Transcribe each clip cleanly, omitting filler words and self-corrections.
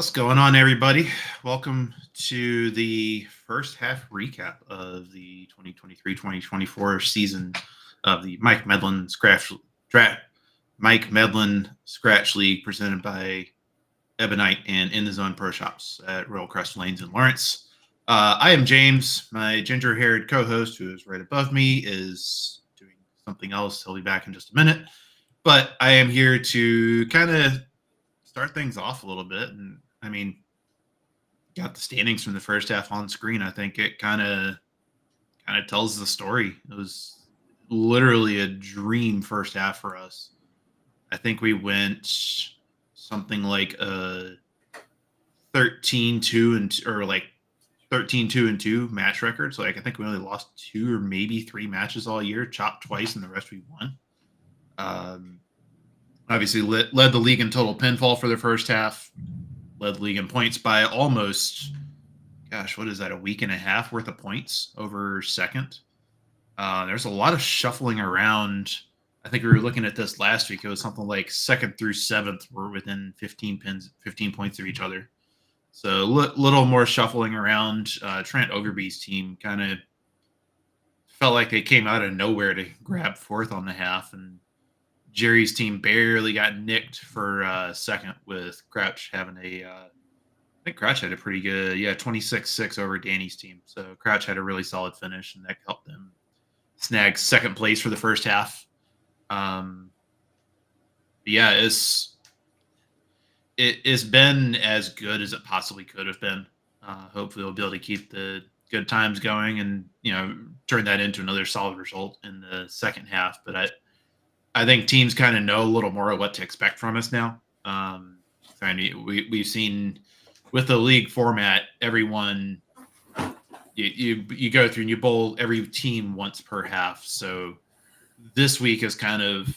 What's going on, everybody? Welcome to the first half recap of the 2023-2024 season of the Mike Medlin Scratch League presented by Ebonite and In the Zone Pro Shops at Royal Crest Lanes in Lawrence. I am James. My ginger-haired co-host, who is right above me, is doing something else. He'll be back in just a minute. But I am here to kind of start things off a little bit. And I mean, got the standings from the first half on screen. I think it kind of tells the story. It was literally a dream first half for us. I think we went something like a 13-2 or like 13-2 match record. So like I think we only lost 2 or maybe 3 matches all year, chopped twice, and the rest we won. Obviously led the league in total pinfall for the first half, led the league in points by almost, what is that, a week and a half worth of points over second. There's a lot of shuffling around. I think we were looking at this last week. It was something like second through seventh were within 15 points of each other. So little more shuffling around. Trent Overby's team kind of felt like they came out of nowhere to grab fourth on the half, and Jerry's team barely got nicked for second, with Crouch having I think Crouch had a pretty good, 26-6 over Danny's team. So Crouch had a really solid finish, and that helped them snag second place for the first half. It's been as good as it possibly could have been. Hopefully we'll be able to keep the good times going and, turn that into another solid result in the second half. But I think teams kind of know a little more of what to expect from us now. We've seen with the league format, everyone you go through and you bowl every team once per half. So this week is kind of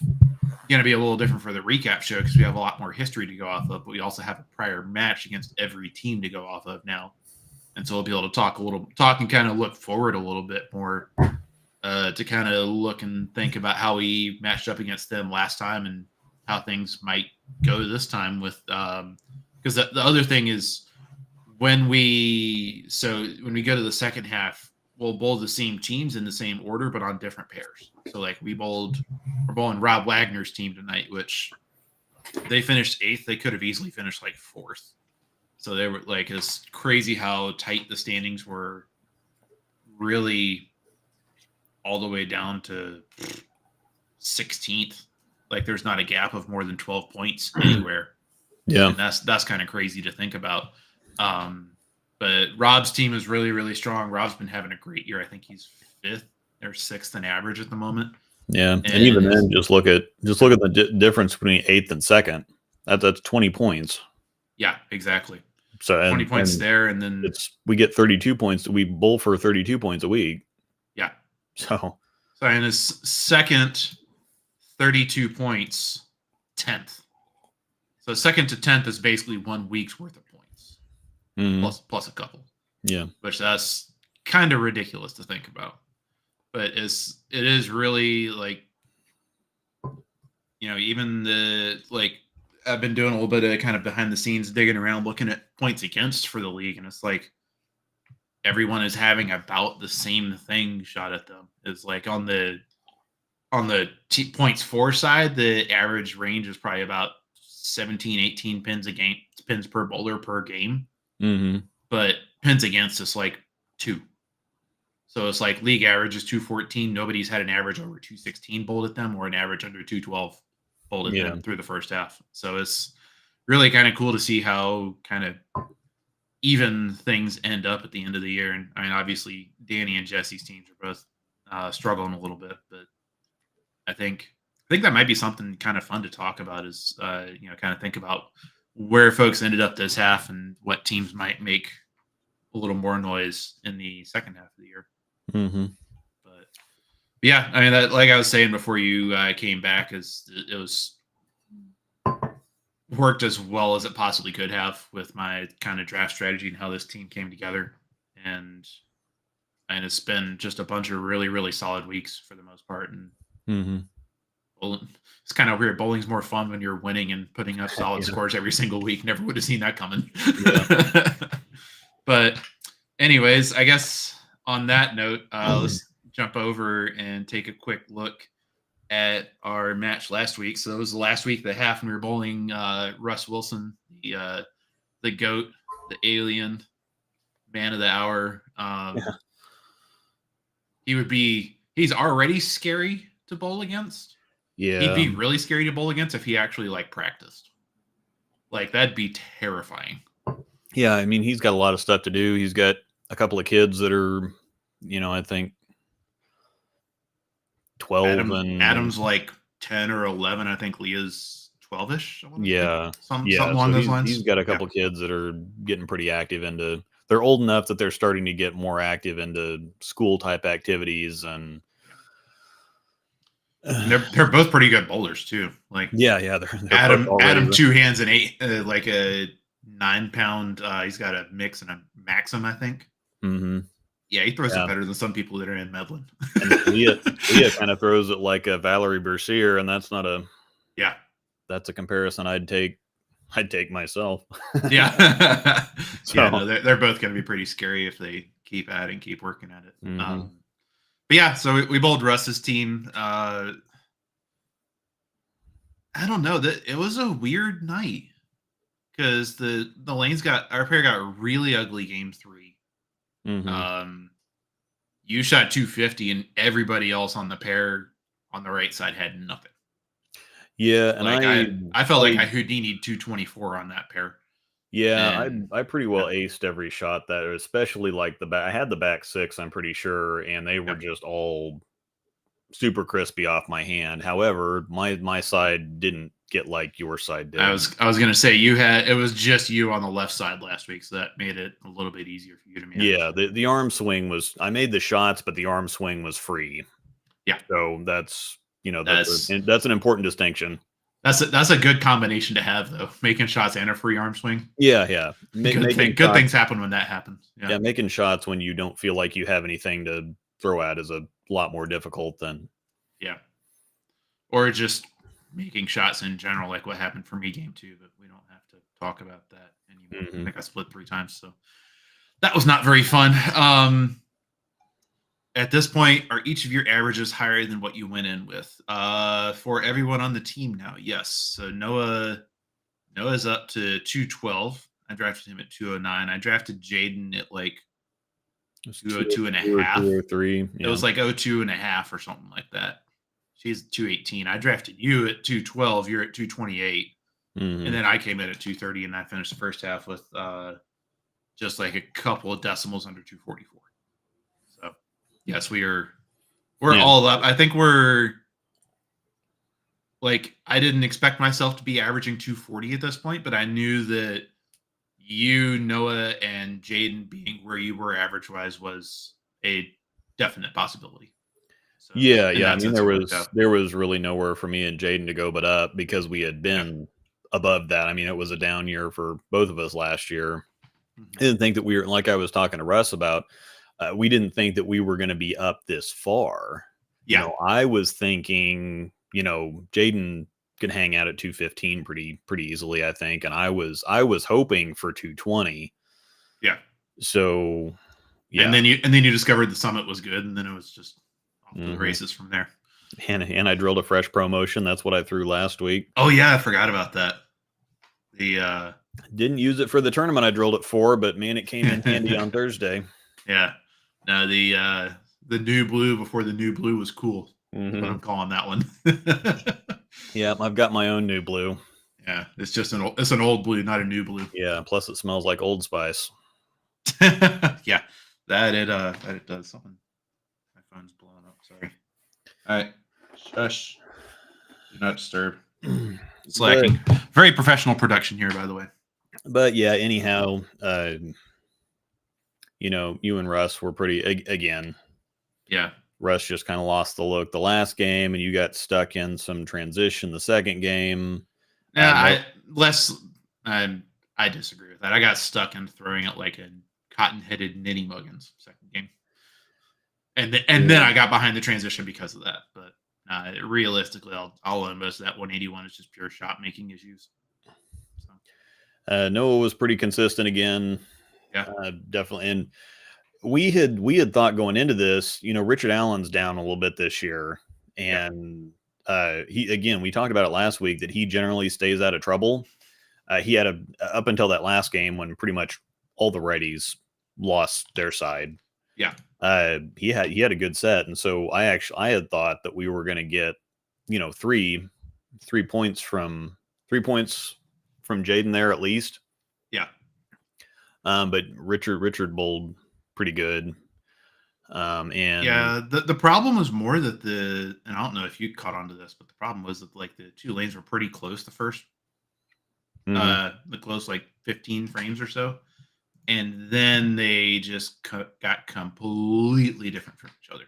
going to be a little different for the recap show because we have a lot more history to go off of, but we also have a prior match against every team to go off of now. And so we'll be able to talk and kind of look forward a little bit more. To kind of look and think about how we matched up against them last time and how things might go this time with because the other thing is when we go to the second half, we'll bowl the same teams in the same order but on different pairs. So like we're bowling Rob Wagner's team tonight, which they finished 8th. They could have easily finished like 4th. So they were like, it's crazy how tight the standings were, really all the way down to 16th. Like there's not a gap of more than 12 points anywhere. Yeah. And that's kind of crazy to think about. But Rob's team is really, really strong. Rob's been having a great year. I think he's 5th or 6th in average at the moment. Yeah. And even then, just look at the difference between 8th and 2nd. That's 20 points. Yeah, exactly. So 20 points there. And then we get 32 points. We bowl for 32 points a week. Yeah. So in his second, 32 points, 10th. So second to 10th is basically 1 week's worth of points, plus a couple. Yeah, which that's kind of ridiculous to think about. But it is really like, even I've been doing a little bit of kind of behind the scenes digging around, looking at points against for the league, and it's like everyone is having about the same thing shot at them. It's like on the points for side, the average range is probably about 17, 18 pins a game, pins per bowler per game. Mm-hmm. But pins against is like 2. So it's like league average is 214. Nobody's had an average over 216 bowled at them or an average under 212 bowled at them through the first half. So it's really kind of cool to see how kind of even things end up at the end of the year. And I mean, obviously Danny and Jesse's teams are both struggling a little bit, but I think that might be something kind of fun to talk about is, kind of think about where folks ended up this half and what teams might make a little more noise in the second half of the year. Mm-hmm. But yeah, I mean, that, like I was saying before you came back, is it was worked as well as it possibly could have with my kind of draft strategy and how this team came together. And it's been just a bunch of really, really solid weeks for the most part. And It's kind of weird. Bowling's more fun when you're winning and putting up solid Yeah. scores every single week. Never would have seen that coming. Yeah. But anyways, I guess on that note, let's jump over and take a quick look at our match last week. So it was the last week of the half, and we were bowling Russ Wilson, the GOAT, the alien, man of the hour. Yeah. He's already scary to bowl against. Yeah. He'd be really scary to bowl against if he actually like practiced. Like that'd be terrifying. Yeah, I mean, he's got a lot of stuff to do. He's got a couple of kids that are, I think 12 and Adam's like 10 or 11. I think Leah's 12ish. yeah. Something along those lines. He's got a couple kids that are getting pretty active they're old enough that they're starting to get more active into school type activities and they're both pretty good bowlers too. Like they're Adam 2 hands and 8 like a 9-pound. He's got a mix and a Maxim, I think. Mm-hmm. Yeah, he throws it better than some people that are in Medlin. And Leah kind of throws it like a Valerie Bercier, and that's not that's a comparison I'd take myself. Yeah. So. Yeah, no, they're both going to be pretty scary if they keep at it and keep working at it. Mm-hmm. But yeah, so we bowled Russ's team. I don't know, that it was a weird night because the lanes our pair got really ugly game 3. Mm-hmm. You shot 250 and everybody else on the pair on the right side had nothing. Yeah, and like I felt like I Houdini'd 224 on that pair. Yeah, and I pretty well aced every shot that, especially like the back. I had the back 6, I'm pretty sure, and they were just all super crispy off my hand. However, my side didn't get like your side did. I was gonna say it was just you on the left side last week, so that made it a little bit easier for you to manage. Yeah, the arm swing was, I made the shots, but the arm swing was free. Yeah, so that's that's an important distinction. That's a good combination to have, though. Making shots and a free arm swing. Yeah. Good things happen when that happens. Yeah, making shots when you don't feel like you have anything to throw at is a lot more difficult than. Yeah. Or just making shots in general, like what happened for me game 2, but we don't have to talk about that anymore. Mm-hmm. I think I split 3 times, so that was not very fun. At this point, are each of your averages higher than what you went in with? For everyone on the team now, yes. So Noah's up to 212. I drafted him at 209. I drafted Jaden at like 202 and a half. 203. It was like 02 and a half or something like that. She's 218. I drafted you at 212. You're at 228. Mm-hmm. And then I came in at 230, and I finished the first half with just like a couple of decimals under 244. So yes, we're all up. I think we're like, I didn't expect myself to be averaging 240 at this point, but I knew that you, Noah, and Jaden being where you were average wise was a definite possibility. So, yeah. I mean, there was really nowhere for me and Jaden to go but up, because we had been above that. I mean, it was a down year for both of us last year. Mm-hmm. I didn't think that we were, like I was talking to Russ about, we didn't think that we were going to be up this far. Yeah. I was thinking, Jaden could hang out at 215 pretty easily, I think. And I was hoping for 220. Yeah. So yeah. And then you discovered the summit was good, and then it was just off the races from there. And I drilled a fresh promotion. That's what I threw last week. Oh yeah, I forgot about that. The didn't use it for the tournament I drilled it for, but man, it came in handy on Thursday. Yeah. No, the new blue before the new blue was cool. Mm-hmm. What I'm calling that one. Yeah, I've got my own new blue. Yeah, it's just an old blue, not a new blue. Yeah, plus it smells like Old Spice. Yeah, that it does something. My phone's blowing up. Sorry. All right, shush. Do not disturb. It's lacking. Very professional production here, by the way. But yeah, anyhow, you and Russ were pretty again. Yeah. Russ just kind of lost the look the last game, and you got stuck in some transition the second game. Yeah, I disagree with that. I got stuck in throwing it like a cotton-headed Ninny Muggins second game, and then I got behind the transition because of that. But Realistically, I'll own most of that 181 is just pure shot making issues. So. Noah was pretty consistent again. Yeah, definitely. And we had thought going into this, Richard Allen's down a little bit this year, and we talked about it last week that he generally stays out of trouble. He had up until that last game when pretty much all the righties lost their side. Yeah. He had a good set, and so I had thought that we were going to get, 3 points from Jaden there at least. Yeah. But Richard bowled pretty good. And yeah, the problem was more that and I don't know if you caught on to this, but the problem was that like the two lanes were pretty close the first, the close like 15 frames or so, and then they just got completely different from each other.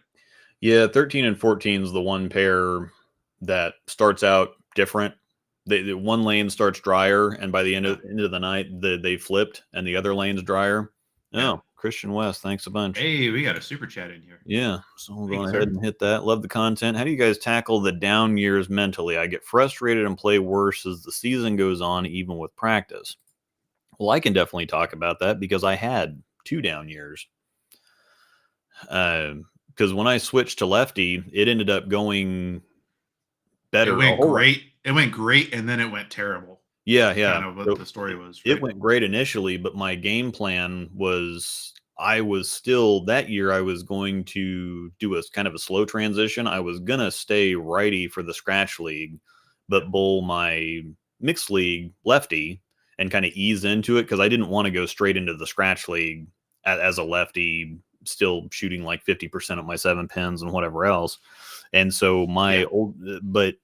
Yeah, 13 and 14 is the one pair that starts out different. The one lane starts drier, and by the end of the night, they flipped, and the other lane's drier. Yeah. Oh, Christian West, thanks a bunch. Hey, we got a super chat in here. Yeah, so we'll go ahead and hit that. Love the content. How do you guys tackle the down years mentally? I get frustrated and play worse as the season goes on, even with practice. Well, I can definitely talk about that because I had 2 down years. Because when I switched to lefty, it ended up going better. It went great, and then it went terrible. Yeah. Kind of what the story was. Right? It went great initially, but my game plan was that year I was going to do a kind of a slow transition. I was going to stay righty for the scratch league, but bowl my mixed league lefty and kind of ease into it because I didn't want to go straight into the scratch league as a lefty, still shooting like 50% of my 7 pins and whatever else. And so but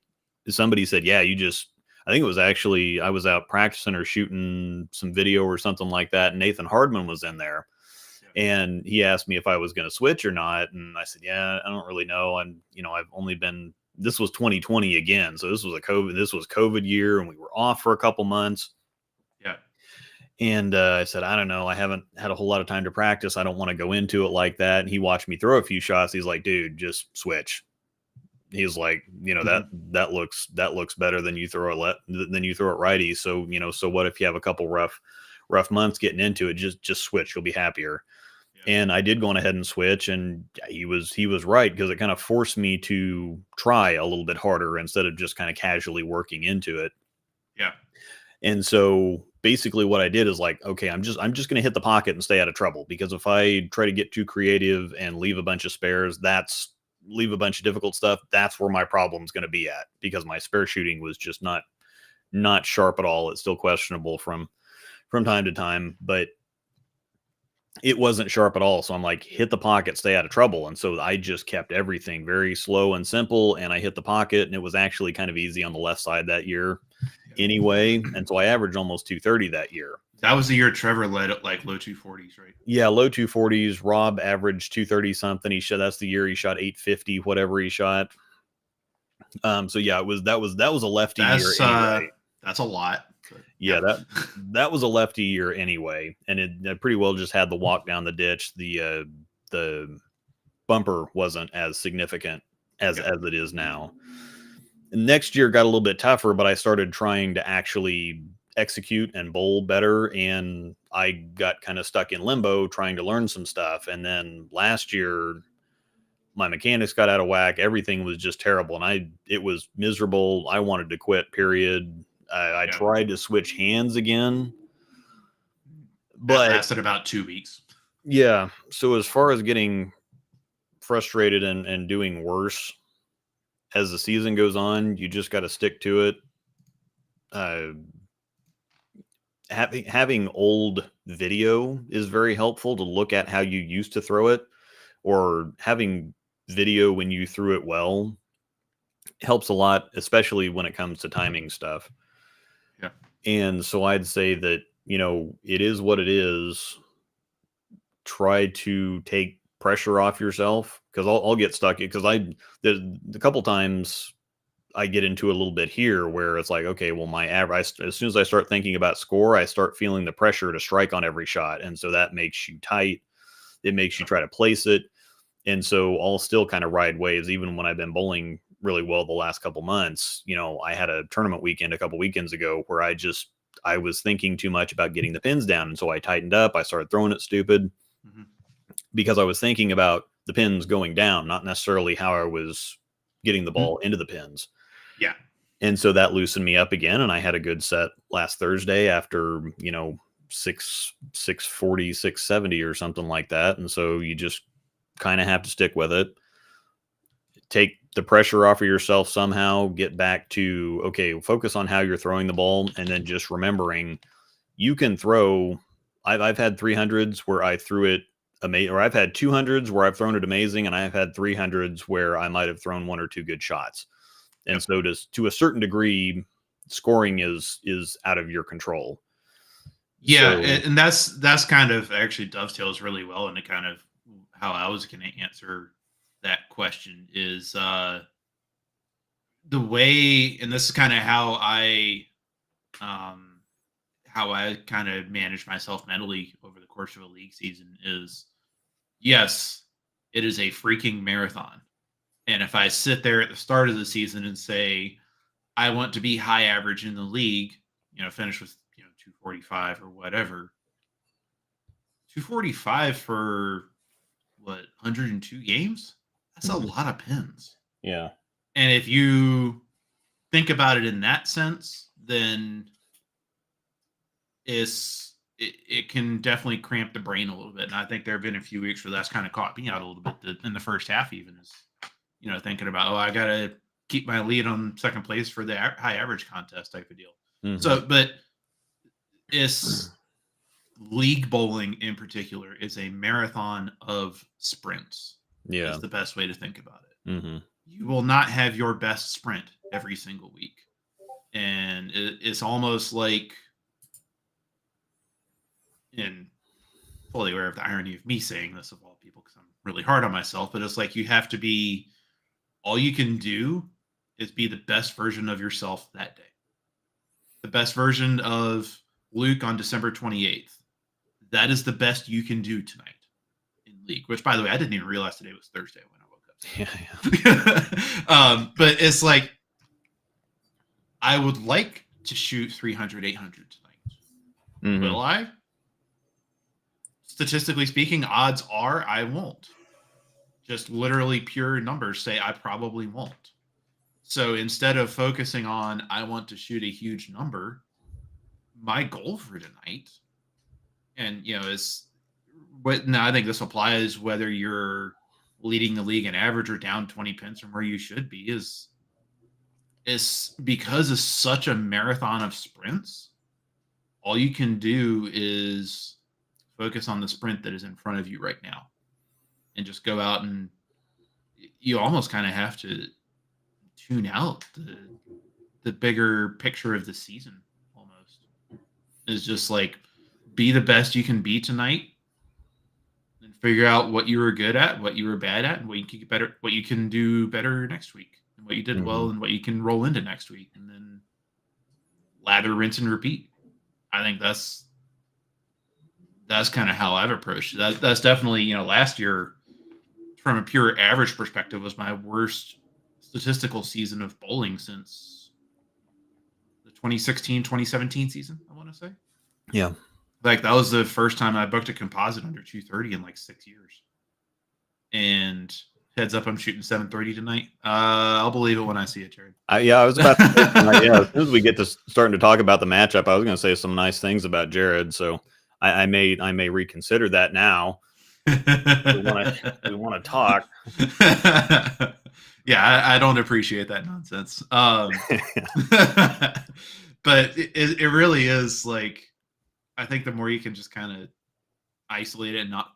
somebody said, yeah, I think it was actually, I was out practicing or shooting some video or something like that. And Nathan Hardman was in there and he asked me if I was going to switch or not. And I said, yeah, I don't really know. I've only been, this was 2020 again. So this was COVID year and we were off for a couple months. Yeah. And I said, I don't know. I haven't had a whole lot of time to practice. I don't want to go into it like that. And he watched me throw a few shots. He's like, dude, just switch. He's like, that looks better than you throw it righty. So, so what if you have a couple rough months getting into it? Just switch. You'll be happier. Yeah. And I did go on ahead and switch, and he was right because it kind of forced me to try a little bit harder instead of just kind of casually working into it. Yeah. And so basically what I did is like, okay, I'm just going to hit the pocket and stay out of trouble, because if I try to get too creative and leave a bunch of spares, leave a bunch of difficult stuff, that's where my problem's going to be at, because my spare shooting was just not sharp at all. It's still questionable from time to time, but it wasn't sharp at all. So I'm like, hit the pocket, stay out of trouble. And so I just kept everything very slow and simple, and I hit the pocket, and it was actually kind of easy on the left side that year anyway. And so I averaged almost 230 that year. That was the year Trevor led at like low 240s, right? Yeah, low 240s. Rob averaged 230 something. That's the year he shot 850, whatever he shot. So yeah, that was a lefty year anyway. That's a lot. Yeah, that was a lefty year anyway, and it pretty well just had the walk down the ditch. The bumper wasn't as significant as it is now. Next year got a little bit tougher, but I started trying to actually execute and bowl better, and I got kind of stuck in limbo trying to learn some stuff. And then last year my mechanics got out of whack. Everything was just terrible, and it was miserable. I wanted to quit, period. I tried to switch hands again, but that lasted about 2 weeks. Yeah. So as far as getting frustrated and doing worse as the season goes on, you just got to stick to it. Having old video is very helpful to look at how you used to throw it, or having video when you threw it well helps a lot, especially when it comes to timing stuff. Yeah. And so I'd say that, it is what it is. Try to take pressure off yourself, because I'll get stuck, because there's a couple times I get into a little bit here where it's like, okay, well, my average, as soon as I start thinking about score, I start feeling the pressure to strike on every shot. And so that makes you tight. It makes you try to place it. And so I'll still kind of ride waves, even when I've been bowling really well the last couple months. You know, I had a tournament weekend a couple weekends ago where I was thinking too much about getting the pins down. And so I tightened up. I started throwing it stupid because I was thinking about the pins going down, not necessarily how I was getting the ball into the pins. Yeah. And so that loosened me up again. And I had a good set last Thursday after, you know, 640, 670 or something like that. And so you just kind of have to stick with it. Take the pressure off of yourself somehow, get back to, okay, focus on how you're throwing the ball. And then just remembering you can throw, I've had 300s where I threw it amazing, or I've had 200s where I've thrown it amazing. And I've had 300s where I might've thrown 1 or 2 good shots. And so to a certain degree, scoring is out of your control. Yeah. And that's kind of actually dovetails really well into kind of how I was going to answer that question is the way, and this is kind of how I kind of manage myself mentally over the course of a league season is, yes, it is a freaking marathon. And if I sit there at the start of the season and say, I want to be high average in the league, you know, finish with, you know, 245 or whatever, 245 for what, 102 games? That's a lot of pins. Yeah. And if you think about it in that sense, then it can definitely cramp the brain a little bit. And I think there have been a few weeks where that's kind of caught me out a little bit in the first half, even is, you know, thinking about, oh, I got to keep my lead on second place for the high average contest type of deal. So, but it's league bowling in particular is a marathon of sprints. Yeah. That's the best way to think about it. You will not have your best sprint every single week. And it's almost like, and fully aware of the irony of me saying this of all people, because I'm really hard on myself, but it's like you have to be, all you can do is be the best version of yourself that day. The best version of Luke on December 28th. That is the best you can do tonight in league, which, by the way, I didn't even realize today was Thursday when I woke up. Yeah. But it's like, I would like to shoot 300, 800 tonight. Will I? Statistically speaking, odds are I won't. Just literally pure numbers say I probably won't. So instead of focusing on, I want to shoot a huge number, my goal for tonight, and, you know, is what now I think this applies whether you're leading the league in average or down 20 pins from where you should be, is because it's such a marathon of sprints, all you can do is focus on the sprint that is in front of you right now and just go out, and you almost kind of have to tune out the bigger picture of the season. Almost is just like, be the best you can be tonight and figure out what you were good at, what you were bad at, and what you can get better, what you can do better next week, and what you did well and what you can roll into next week, and then lather, rinse, and repeat. I think that's kind of how I've approached it. That's definitely, you know, last year from a pure average perspective was my worst statistical season of bowling since the 2016-2017 season, I want to say. Yeah. Like, that was the first time I booked a composite under 230 in like 6 years. And heads up, I'm shooting 730 tonight. I'll believe it when I see it, Jared. Yeah, I was about to say, as soon as we get to starting to talk about the matchup, I was going to say some nice things about Jared. So I may reconsider that now. we want to talk. Yeah, I don't appreciate that nonsense. But it really is like, I think the more you can just kind of isolate and not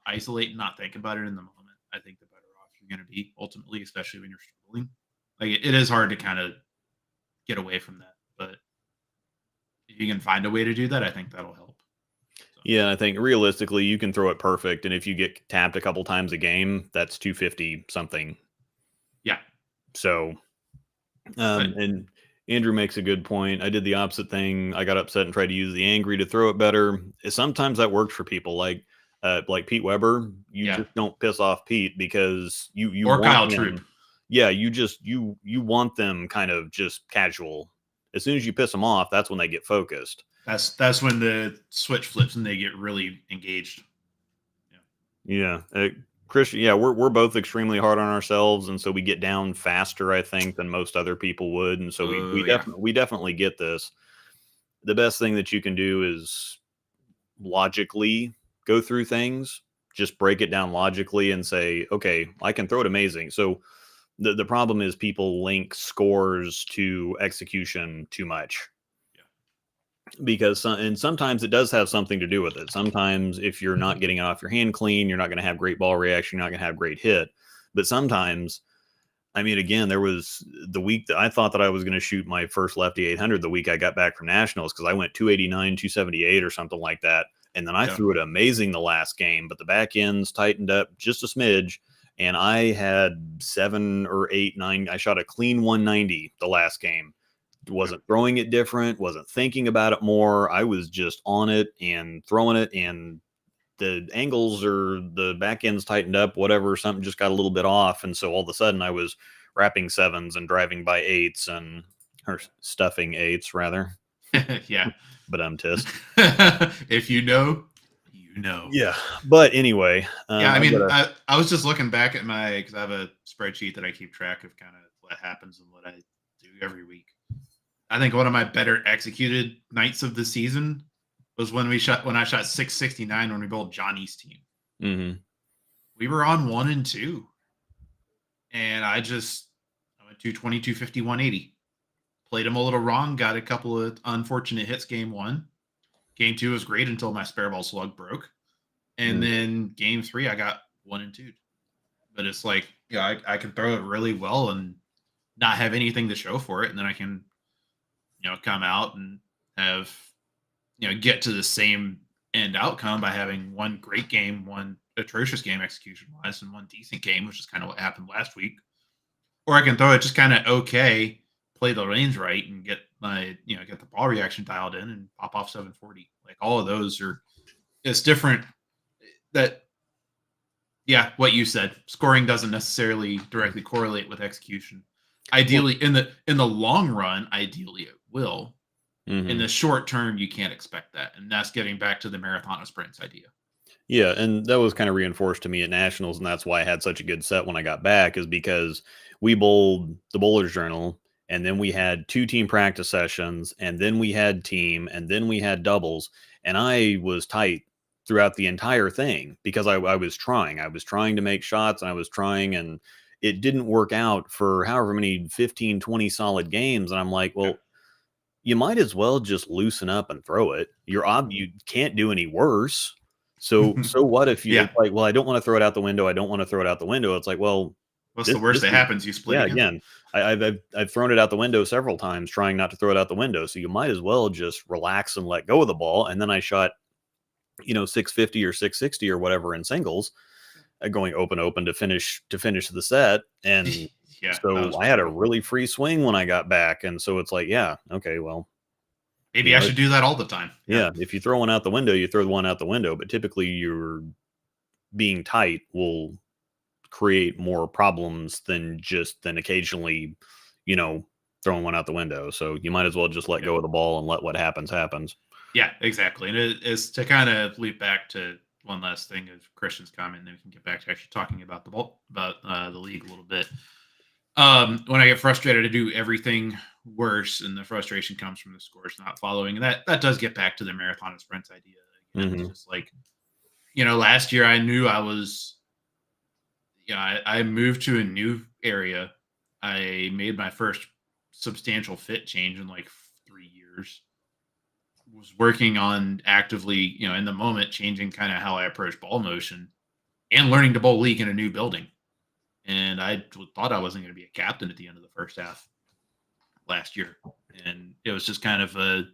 think about it in the moment, I think the better off you're going to be ultimately, especially when you're struggling. Like, it is hard to kind of get away from that, but if you can find a way to do that, I think that'll help. So. Yeah, I think realistically you can throw it perfect, and if you get tapped a couple times a game, that's 250 something. Yeah. So, and Andrew makes a good point. I did the opposite thing. I got upset and tried to use the angry to throw it better. Sometimes that works for people, like Pete Weber. You just don't piss off Pete because you or want Kyle him. Troop. Yeah, you want them kind of just casual. As soon as you piss them off, that's when they get focused. That's when the switch flips and they get really engaged. Yeah, Christian. Yeah, we're both extremely hard on ourselves, and so we get down faster, I think, than most other people would, and so Yeah. we definitely get this. The best thing that you can do is logically go through things. Just break it down logically and say, okay, I can throw it amazing. So the problem is people link scores to execution too much. Because and sometimes it does have something to do with it. Sometimes if you're not getting it off your hand clean, you're not going to have great ball reaction, you're not going to have great hit. But sometimes, I mean, again, there was the week that I thought that I was going to shoot my first lefty 800 the week I got back from nationals, because I went 289, 278 or something like that. And then I threw it amazing the last game, but the back ends tightened up just a smidge. And I had 7 or 8, 9. I shot a clean 190 the last game. Wasn't throwing it different, wasn't thinking about it more. I was just on it and throwing it, and the angles or the back ends tightened up, whatever, something just got a little bit off. And so all of a sudden I was wrapping 7s and driving by 8s or stuffing 8s rather. Yeah. But I'm tissed. If you know, you know. Yeah. But anyway. Yeah, I mean, I was just looking back at because I have a spreadsheet that I keep track of kind of what happens and what I do every week. I think one of my better executed nights of the season was when I shot 669 when we bowled Johnny's team. Mm-hmm. We were on 1 and 2. And I went 220, 250, 180. Played him a little wrong, got a couple of unfortunate hits game 1. Game 2 was great until my spare ball slug broke. And then game 3, I got 1 and 2. But it's like, I can throw it really well and not have anything to show for it. And then I can, come out and have, get to the same end outcome by having one great game, one atrocious game execution wise, and one decent game, which is kind of what happened last week. Or I can throw it just kind of okay, play the lanes right, and get get the ball reaction dialed in and pop off 740. Like all of those it's different. What you said, scoring doesn't necessarily directly correlate with execution. Ideally, in the long run, ideally it will. Mm-hmm. In the short term, you can't expect that, and that's getting back to the marathon of sprints idea. Yeah, and that was kind of reinforced to me at nationals, and that's why I had such a good set when I got back, is because we bowled the Bowler's Journal, and then we had 2 team practice sessions, and then we had team, and then we had doubles, and I was tight throughout the entire thing because I was trying. I was trying to make shots, and I was trying, and it didn't work out for however many 15, 20 solid games, and I'm like, well, you might as well just loosen up and throw it. You can't do any worse. So what if you like, well, I don't want to throw it out the window. I don't want to throw it out the window. It's like, well, what's the worst that happens? You split again. I've thrown it out the window several times trying not to throw it out the window. So you might as well just relax and let go of the ball. And then I shot, 650 or 660 or whatever in singles, going open to finish the set. And so I had a really free swing when I got back. And so it's like, yeah, okay, well, maybe I should do that all the time. Yeah. If you throw one out the window, you throw the one out the window. But typically you're being tight will create more problems than occasionally, throwing one out the window. So you might as well just let go of the ball and let what happens. Yeah, exactly. And it is to kind of loop back to one last thing of Christian's comment, and then we can get back to actually talking about the league a little bit. When I get frustrated, I do everything worse, and the frustration comes from the scores not following. And that does get back to the marathon and sprints idea. It's just like, last year I knew I was, I moved to a new area. I made my first substantial fit change in like 3 years. Was working on actively, in the moment, changing kind of how I approach ball motion and learning to bowl league in a new building. And I thought I wasn't going to be a captain at the end of the first half last year. And it was just kind of I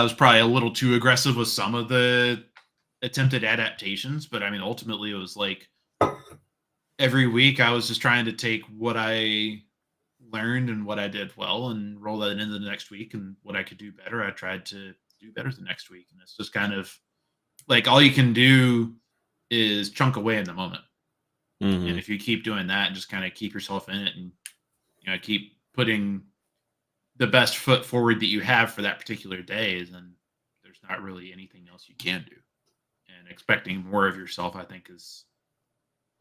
was probably a little too aggressive with some of the attempted adaptations. But I mean, ultimately, it was like every week I was just trying to take what I learned and what I did well and roll that into the next week, and what I could do better, I tried to do better the next week. And it's just kind of like all you can do is chunk away in the moment. And if you keep doing that and just kind of keep yourself in it and, keep putting the best foot forward that you have for that particular day, then there's not really anything else you can do. And expecting more of yourself, I think, is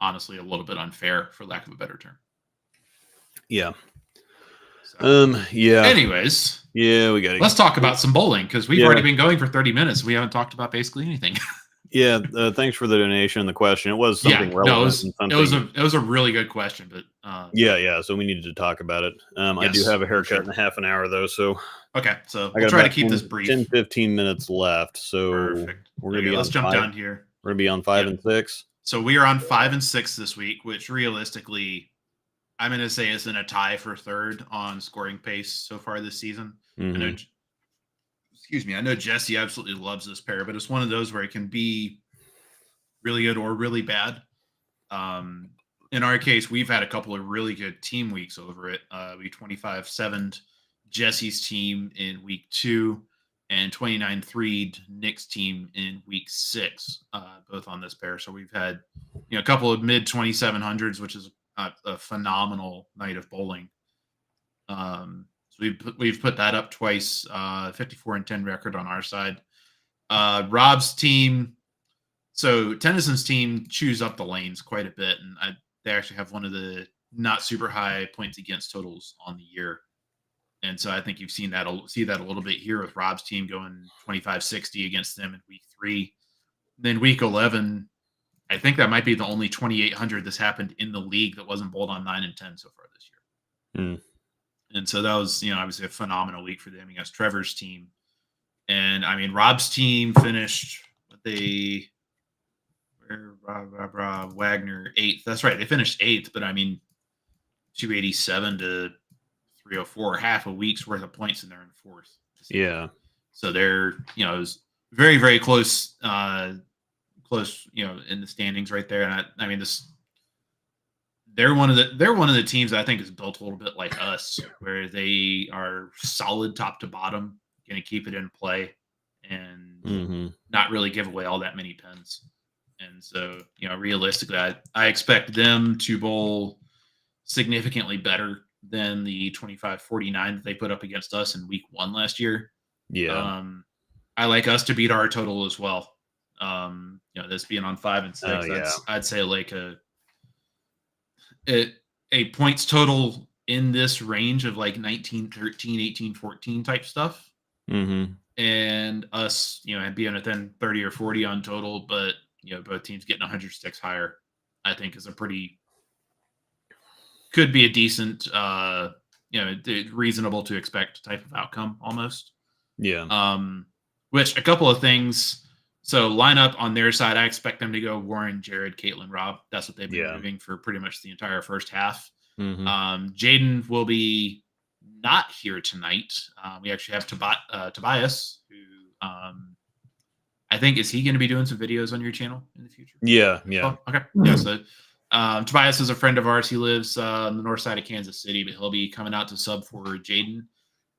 honestly a little bit unfair, for lack of a better term. Yeah. Yeah. Anyways, let's talk about some bowling, because we've already been going for 30 minutes. We haven't talked about basically anything. Yeah. Thanks for the donation and the question. It was something relevant. It was a really good question, but yeah. So we needed to talk about it. I do have a haircut in a half an hour though, so okay. So I'll try to keep this brief. 10-15 minutes left. So perfect. We're gonna be let's jump down here. We're gonna be on 5 and 6. So we are on 5 and 6 this week, which realistically, I'm going to say is in a tie for third on scoring pace so far this season. I know Jesse absolutely loves this pair, but it's one of those where it can be really good or really bad. In our case, we've had a couple of really good team weeks over it. We 25-7'd Jesse's team in week 2 and 29-3'd Nick's team in week 6, both on this pair. So we've had a couple of mid 2700s, which is a phenomenal night of bowling. So we've put that up twice, 54-10 record on our side. Rob's team, so Tennyson's team chews up the lanes quite a bit, and they actually have one of the not super high points against totals on the year. And so I think you've see that a little bit here with Rob's team going 25-60 against them in week 3. Then week 11, I think that might be the only 2800 that's happened in the league that wasn't bowled on 9 and 10 so far this year. And so that was, obviously a phenomenal week for them against Trevor's team. And I mean, Rob's team finished Wagner 8th. That's right. They finished 8th, but I mean, 287 to 304, half a week's worth of points, and they're in 4th. Yeah. So they're, it was very, very close, in the standings right there. And I mean, they're one of the teams that I think is built a little bit like us, where they are solid top to bottom, going to keep it in play and not really give away all that many pins. And so, realistically, I expect them to bowl significantly better than the 25-49 that they put up against us in week 1 last year. Yeah. I like us to beat our total as well. This being on 5 and 6, I'd say like a points total in this range of like 19-13, 18-14 type stuff. And us, being within 30 or 40 on total, but both teams getting 100 sticks higher, I think is could be a decent, reasonable to expect type of outcome almost. Yeah. Which a couple of things. So lineup on their side, I expect them to go Warren, Jared, Caitlin, Rob. That's what they've been moving for pretty much the entire first half. Jaden will be not here tonight. We actually have Tobias, who I think, is he going to be doing some videos on your channel in the future? Yeah. Oh, okay. Yeah. So Tobias is a friend of ours. He lives on the north side of Kansas City, but he'll be coming out to sub for Jaden.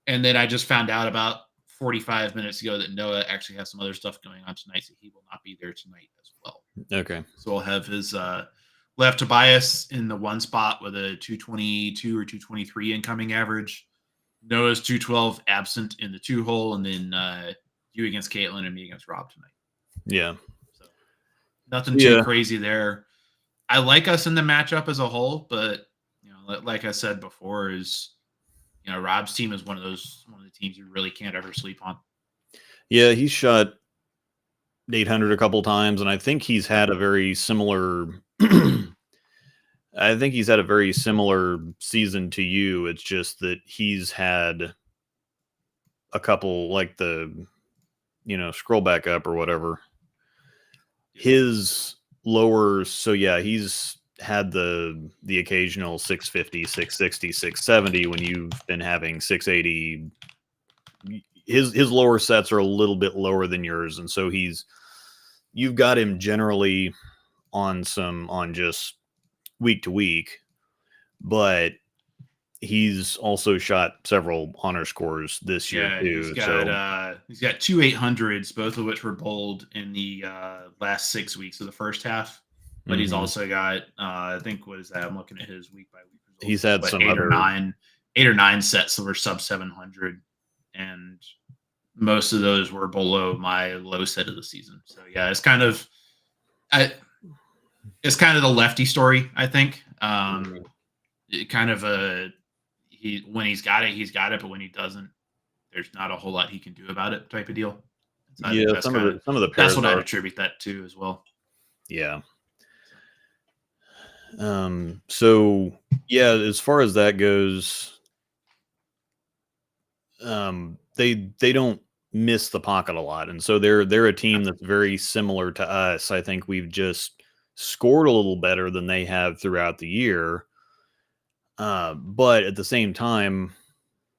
And then I just found out about 45 minutes ago that Noah actually has some other stuff going on tonight, so he will not be there tonight as well. Okay. So we'll have his left Tobias in the 1 spot with a 222 or 223 incoming average. Noah's 212 absent in the 2 hole, and then you against Caitlin and me against Rob tonight. Yeah. So nothing too crazy there. I like us in the matchup as a whole, but like I said before, is Rob's team is one of the teams you really can't ever sleep on. Yeah, he's shot 800 a couple times, and I think he's had a very similar. I think he's had a very similar season to you. It's just that he's had a couple, like the, scroll back up or whatever. His lower, so yeah, he's had the occasional 650, 660, 670 when you've been having 680. His lower sets are a little bit lower than yours, and so you've got him generally on just week to week, but he's also shot several honor scores this year too. He's got 2 800s, both of which were bowled in the last 6 weeks of the first half. but he's also got I think what is that? I'm looking at his week by week results. He's had some eight or nine sets that were sub 700, and most of those were below my low set of the season. So yeah, it's kind of the lefty story, I think. Kind of when he's got it, but when he doesn't, there's not a whole lot he can do about it, type of deal. So yeah, some of the pairs that's what I'd attribute that to as well. Yeah. So yeah, as far as that goes, they don't miss the pocket a lot, and so they're a team that's very similar to us. I think we've just scored a little better than they have throughout the year. But at the same time,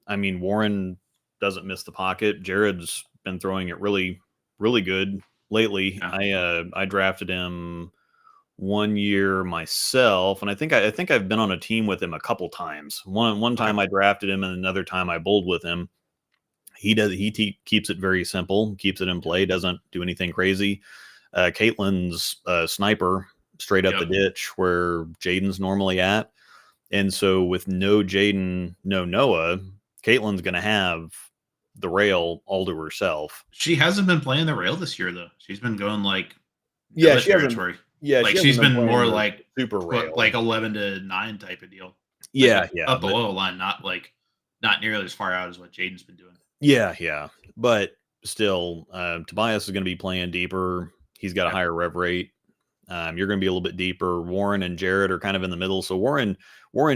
I mean, Warren doesn't miss the pocket. Jared's been throwing it really, really good lately. Yeah. I drafted him 1 year myself, and I think I've been on a team with him a couple times. One time I drafted him, and another time I bowled with him. He keeps it very simple, keeps it in play, doesn't do anything crazy. Caitlin's a sniper straight up the ditch where Jaden's normally at. And so with no Jaden, no Noah, Caitlin's going to have the rail all to herself. She hasn't been playing the rail this year, though. She's been going like territory. Like she's been more like super rail, like 11 to 9 type of deal. Yeah, like up below the line, not nearly as far out as what Jaden's been doing. Yeah, but still, Tobias is going to be playing deeper. He's got a higher rev rate. You're going to be a little bit deeper. Warren and Jared are kind of in the middle. So Warren,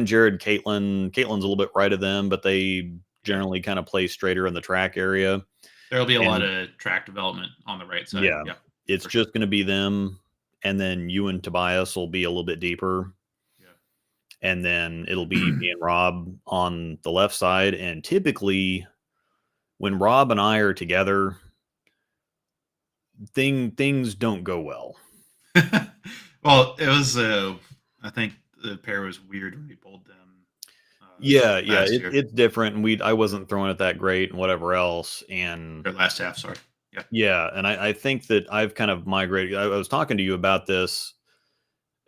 Jared, Caitlin's a little bit right of them, but they generally kind of play straighter in the track area. There'll be a lot of track development on the right side. Yeah, it's just going to be them, and then you and Tobias will be a little bit deeper. Yeah, and then it'll be me and Rob on the left side. And typically, when Rob and I are together, things don't go well. Well, it was I think the pair was weird when we bowled them. It's different, and I wasn't throwing it that great and whatever else. And their last half, sorry. Yeah, and I think that I've kind of migrated. I was talking to you about this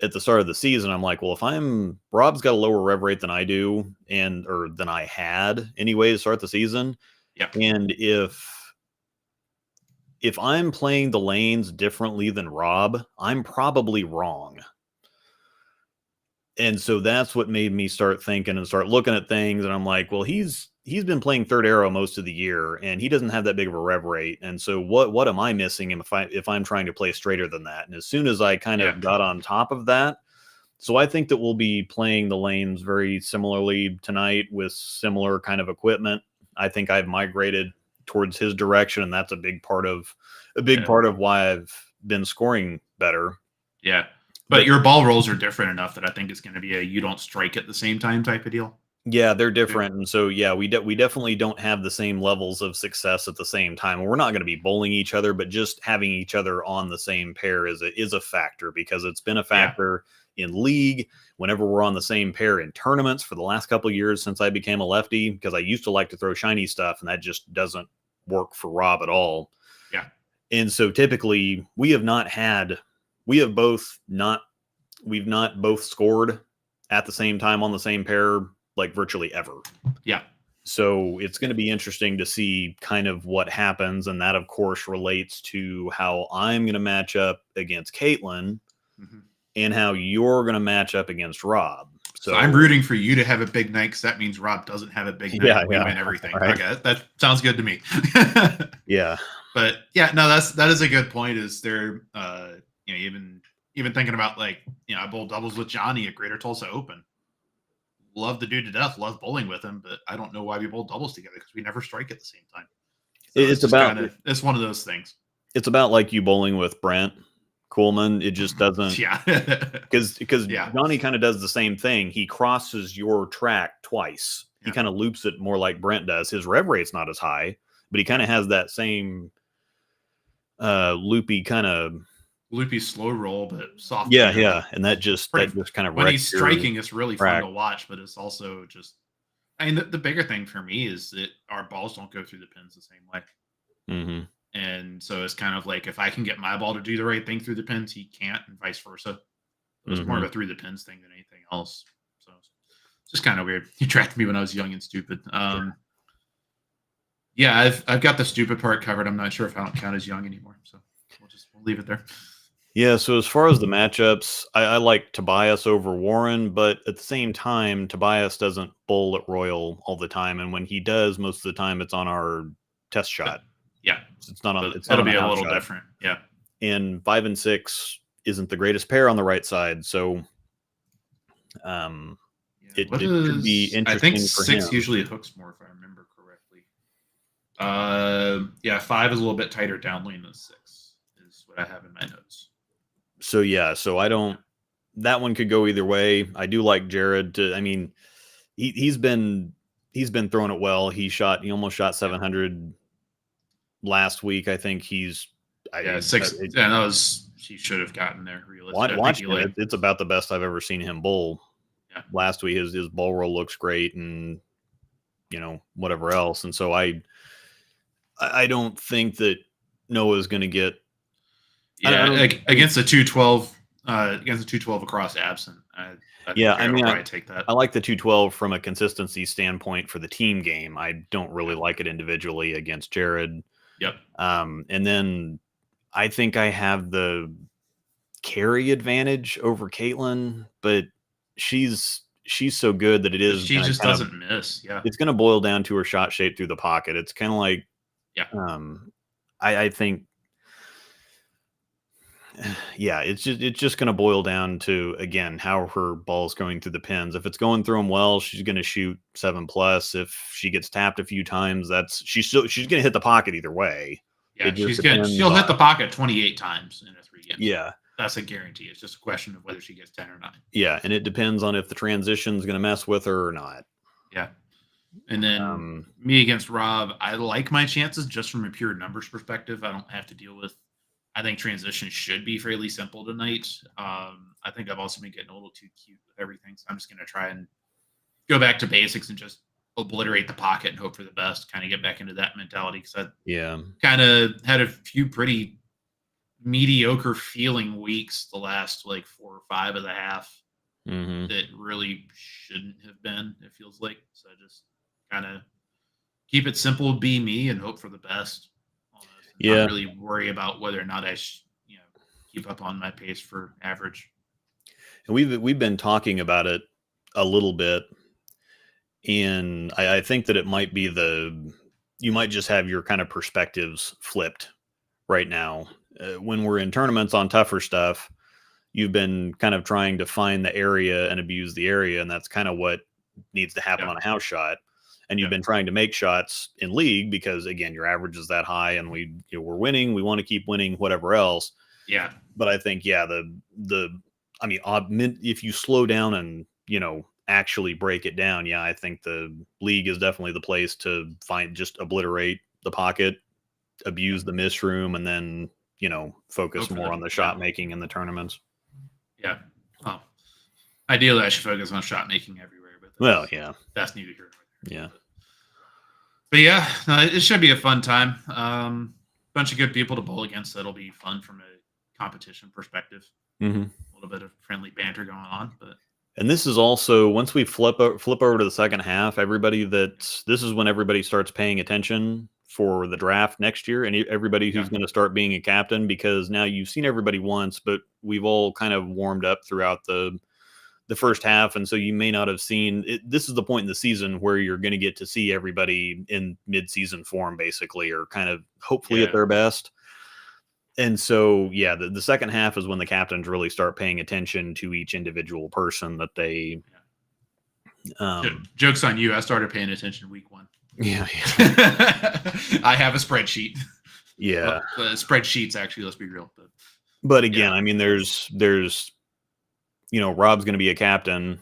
at the start of the season. I'm like, well, if Rob's got a lower rev rate than I do, or than I had anyway to start the season. Yeah. And if I'm playing the lanes differently than Rob, I'm probably wrong. And so that's what made me start thinking and start looking at things. And I'm like, well, he's been playing third arrow most of the year, and he doesn't have that big of a rev rate. And so what am I missing if I'm trying to play straighter than that? And as soon as I kind of got on top of that, so I think that we'll be playing the lanes very similarly tonight with similar kind of equipment. I think I've migrated towards his direction, and that's a big part of why I've been scoring better. Yeah. But your ball rolls are different enough that I think it's going to be you don't strike at the same time type of deal. Yeah, they're different. And so, we definitely don't have the same levels of success at the same time. We're not going to be bowling each other, but just having each other on the same pair is a factor, because it's been a factor in league whenever we're on the same pair in tournaments for the last couple of years since I became a lefty, because I used to like to throw shiny stuff, and that just doesn't work for Rob at all. Yeah. And so typically we've not both scored at the same time on the same pair, like virtually ever. Yeah. So it's going to be interesting to see kind of what happens. And that, of course, relates to how I'm going to match up against Caitlin and how you're going to match up against Rob. So I'm rooting for you to have a big night, because that means Rob doesn't have a big night. Yeah, we win everything. Right. Okay, that sounds good to me. Yeah. But yeah, no, that is a good point. Is there, even thinking about I bowl doubles with Johnny at Greater Tulsa Open. Love the dude to death. Love bowling with him, but I don't know why we bowl doubles together, because we never strike at the same time. So it's one of those things. It's about like you bowling with Brent Coolman. It just doesn't. Yeah. Because Johnny kind of does the same thing. He crosses your track twice. He kind of loops it more like Brent does. His rev rate's not as high, but he kind of has that same loopy slow roll, but soft. Yeah. And that just kind of, when he's striking, it's really fun to watch, but it's also just, the bigger thing for me is that our balls don't go through the pins the same way. Mm-hmm. And so it's kind of like, if I can get my ball to do the right thing through the pins, he can't, and vice versa. It was more of a through the pins thing than anything else. So it's just kind of weird. He tracked me when I was young and stupid. Yeah, I've got the stupid part covered. I'm not sure if I don't count as young anymore. So we'll leave it there. Yeah, so as far as the matchups, I like Tobias over Warren, but at the same time, Tobias doesn't bowl at Royal all the time, and when he does, most of the time it's on our test shot. Yeah, it's not on. It'll be a little different. Yeah, and 5 and 6 isn't the greatest pair on the right side, so it could be interesting. I think for 6 him. usually hooks more, if I remember correctly. Yeah, 5 is a little bit tighter down lane than 6 is what I have in my notes. So yeah, so I don't. That one could go either way. I do like Jared. I mean, he's been throwing it well. He almost shot 700 last week. I think he's. 6. Yeah, that was. He should have gotten there. Watching it, it's about the best I've ever seen him bowl. Yeah. Last week, his bowl roll looks great, and whatever else. And so I don't think that Noah's going to get. Yeah, against the 212, across absent. I take that. I like the 212 from a consistency standpoint for the team game. I don't really like it individually against Jared. Yep. And then I think I have the carry advantage over Caitlin, but she's so good that it is. She just doesn't miss. Yeah. It's going to boil down to her shot shape through the pocket. It's kind of like, I think. Yeah, it's just going to boil down to, again, how her ball's going through the pins. If it's going through them well, she's going to shoot 7+. If she gets tapped a few times, she's going to hit the pocket either way. Yeah, she'll hit the pocket 28 times in a 3 game. Yeah, that's a guarantee. It's just a question of whether she gets 10 or 9. Yeah, and it depends on if the transition's going to mess with her or not. Yeah. And then me against Rob, I like my chances just from a pure numbers perspective. I don't have to deal with. I think transition should be fairly simple tonight. I think I've also been getting a little too cute with everything, so I'm just going to try and go back to basics and just obliterate the pocket and hope for the best. Kind of get back into that mentality because I kind of had a few pretty mediocre feeling weeks the last 4 or 5 of the half that really shouldn't have been. It feels like so. Just kind of keep it simple, be me, and hope for the best. Not really worry about whether or not I keep up on my pace for average. And we've been talking about it a little bit, and I think that it might be you might just have your kind of perspectives flipped right now. When we're in tournaments on tougher stuff, you've been kind of trying to find the area and abuse the area, and that's kind of what needs to happen on a house shot. And you've been trying to make shots in league because, again, your average is that high, and we're winning. We want to keep winning, whatever else. Yeah. But I think, if you slow down and actually break it down, I think the league is definitely the place to just obliterate the pocket, abuse the miss room, and then focus more on the shot making in the tournaments. Yeah. Well, ideally, I should focus on shot making everywhere. But that's neither here nor there. Yeah. But it should be a fun time. Bunch of good people to bowl against. That'll be fun from a competition perspective. Mm-hmm. A little bit of friendly banter going on, and this is also once we flip over to the second half, this is when everybody starts paying attention for the draft next year, and everybody who's going to start being a captain, because now you've seen everybody once, but we've all kind of warmed up throughout the first half, and so you may not have seen it. This is the point in the season where you're going to get to see everybody in mid-season form, basically, or kind of hopefully at their best. And so, the second half is when the captains really start paying attention to each individual person that they. Joke's on you. I started paying attention week 1. Yeah. I have a spreadsheet. Yeah. Spreadsheets, actually, let's be real. But again, I mean, there's Rob's going to be a captain,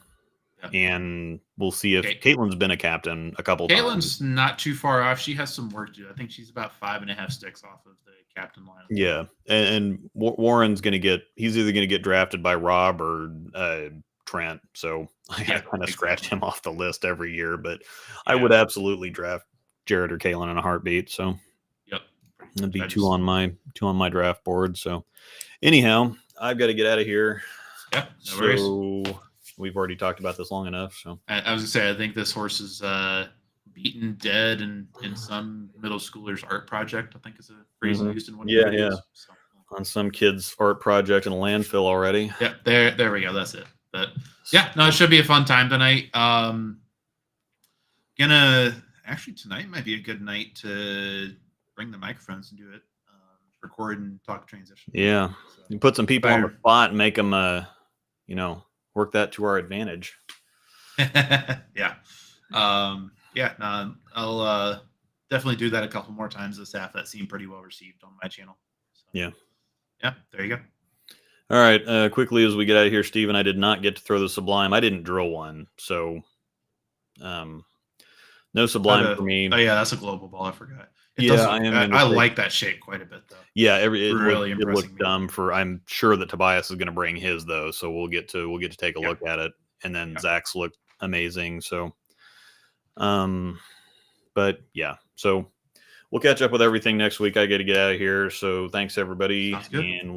and we'll see if Caitlin's been a captain a couple times. Caitlin's not too far off. She has some work to do. I think she's about 5.5 sticks off of the captain line. Yeah, and Warren's going to he's either going to get drafted by Rob or Trent. So I kind of scratched him off the list every year, but I would absolutely draft Jared or Caitlin in a heartbeat. So it'd be two on my draft board. So anyhow, I've got to get out of here. Yeah, no worries. So we've already talked about this long enough. So I was gonna say, I think this horse is beaten dead in some middle schooler's art project. I think is a phrase used in one of the videos. So. On some kid's art project in a landfill already. Yeah, there we go. That's it. But yeah, no, it should be a fun time tonight. Tonight might be a good night to bring the microphones and do it, record and talk transition. Yeah, so, you put some people on the spot and make them, work that to our advantage. Yeah. I'll definitely do that a couple more times this half. That seemed pretty well received on my channel. So, yeah, there you go. All right, quickly as we get out of here, Steven, I did not get to throw the Sublime. I didn't drill one, so no Sublime for me. Oh yeah, that's a global ball. I forgot. I like that shape quite a bit though. Yeah, it looked dumb. I'm sure that Tobias is going to bring his though, so we'll get to take a look at it, and then Zach's looked amazing. So, but yeah, so we'll catch up with everything next week. I got to get out of here, so thanks everybody, and we'll